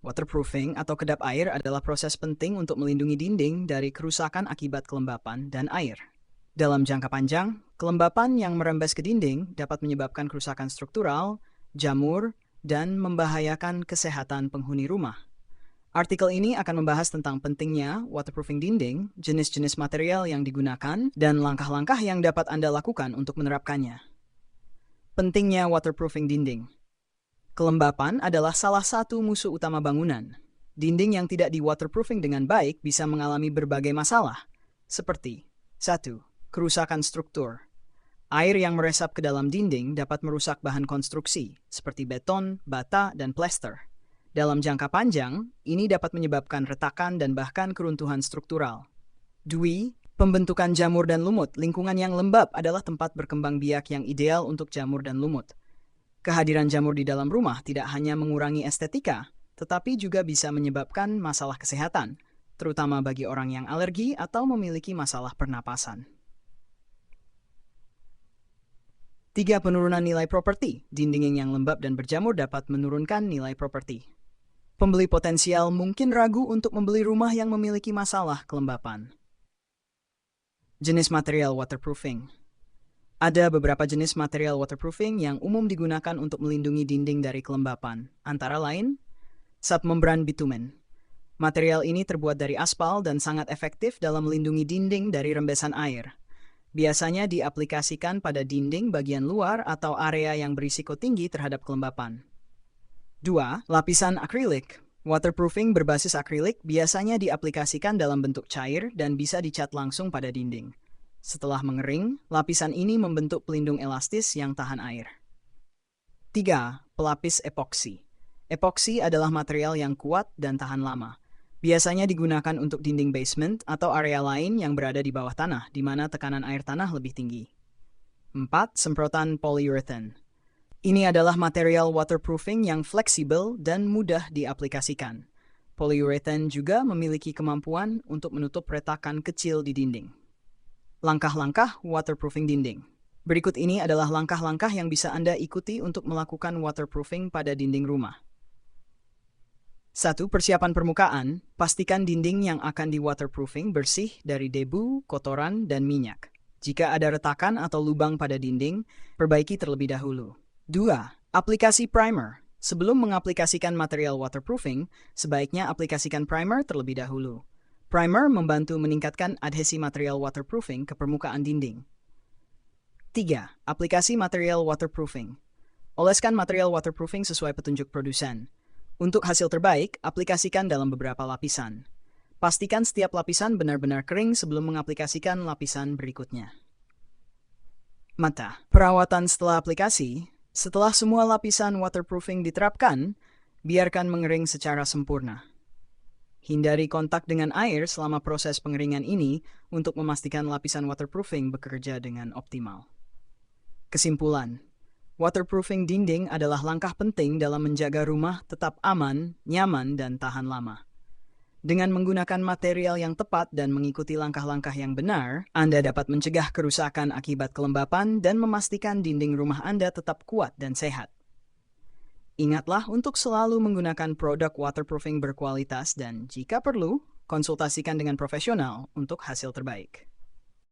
Waterproofing atau kedap air adalah proses penting untuk melindungi dinding dari kerusakan akibat kelembapan dan air. Dalam jangka panjang, kelembapan yang merembes ke dinding dapat menyebabkan kerusakan struktural, jamur, dan membahayakan kesehatan penghuni rumah. Artikel ini akan membahas tentang pentingnya waterproofing dinding, jenis-jenis material yang digunakan, dan langkah-langkah yang dapat Anda lakukan untuk menerapkannya. Pentingnya waterproofing dinding. Kelembapan adalah salah satu musuh utama bangunan. Dinding yang tidak di-waterproofing dengan baik bisa mengalami berbagai masalah, seperti 1. Kerusakan struktur. Air yang meresap ke dalam dinding dapat merusak bahan konstruksi, seperti beton, bata, dan plester. Dalam jangka panjang, ini dapat menyebabkan retakan dan bahkan keruntuhan struktural. 2. Pembentukan jamur dan lumut. Lingkungan yang lembab adalah tempat berkembang biak yang ideal untuk jamur dan lumut. Kehadiran jamur di dalam rumah tidak hanya mengurangi estetika, tetapi juga bisa menyebabkan masalah kesehatan, terutama bagi orang yang alergi atau memiliki masalah pernapasan. 3. Penurunan nilai properti. Dinding yang lembab dan berjamur dapat menurunkan nilai properti. Pembeli potensial mungkin ragu untuk membeli rumah yang memiliki masalah kelembapan. Jenis material waterproofing. Ada beberapa jenis material waterproofing yang umum digunakan untuk melindungi dinding dari kelembapan, antara lain, submembran bitumen. Material ini terbuat dari aspal dan sangat efektif dalam melindungi dinding dari rembesan air. Biasanya diaplikasikan pada dinding bagian luar atau area yang berisiko tinggi terhadap kelembapan. 2. Lapisan akrilik. Waterproofing berbasis akrilik biasanya diaplikasikan dalam bentuk cair dan bisa dicat langsung pada dinding. Setelah mengering, lapisan ini membentuk pelindung elastis yang tahan air. 3. Pelapis epoksi. Epoksi adalah material yang kuat dan tahan lama. Biasanya digunakan untuk dinding basement atau area lain yang berada di bawah tanah, di mana tekanan air tanah lebih tinggi. 4. Semprotan polyurethane. Ini adalah material waterproofing yang fleksibel dan mudah diaplikasikan. Polyurethane juga memiliki kemampuan untuk menutup retakan kecil di dinding. Langkah-langkah waterproofing dinding. Berikut ini adalah langkah-langkah yang bisa Anda ikuti untuk melakukan waterproofing pada dinding rumah. 1. Persiapan permukaan. Pastikan dinding yang akan di-waterproofing bersih dari debu, kotoran, dan minyak. Jika ada retakan atau lubang pada dinding, perbaiki terlebih dahulu. 2. Aplikasi primer. Sebelum mengaplikasikan material waterproofing, sebaiknya aplikasikan primer terlebih dahulu. Primer membantu meningkatkan adhesi material waterproofing ke permukaan dinding. 3. Aplikasi material waterproofing. Oleskan material waterproofing sesuai petunjuk produsen. Untuk hasil terbaik, aplikasikan dalam beberapa lapisan. Pastikan setiap lapisan benar-benar kering sebelum mengaplikasikan lapisan berikutnya. Mata. Perawatan setelah aplikasi. Setelah semua lapisan waterproofing diterapkan, biarkan mengering secara sempurna. Hindari kontak dengan air selama proses pengeringan ini untuk memastikan lapisan waterproofing bekerja dengan optimal. Kesimpulan, waterproofing dinding adalah langkah penting dalam menjaga rumah tetap aman, nyaman, dan tahan lama. Dengan menggunakan material yang tepat dan mengikuti langkah-langkah yang benar, Anda dapat mencegah kerusakan akibat kelembapan dan memastikan dinding rumah Anda tetap kuat dan sehat. Ingatlah untuk selalu menggunakan produk waterproofing berkualitas dan jika perlu, konsultasikan dengan profesional untuk hasil terbaik.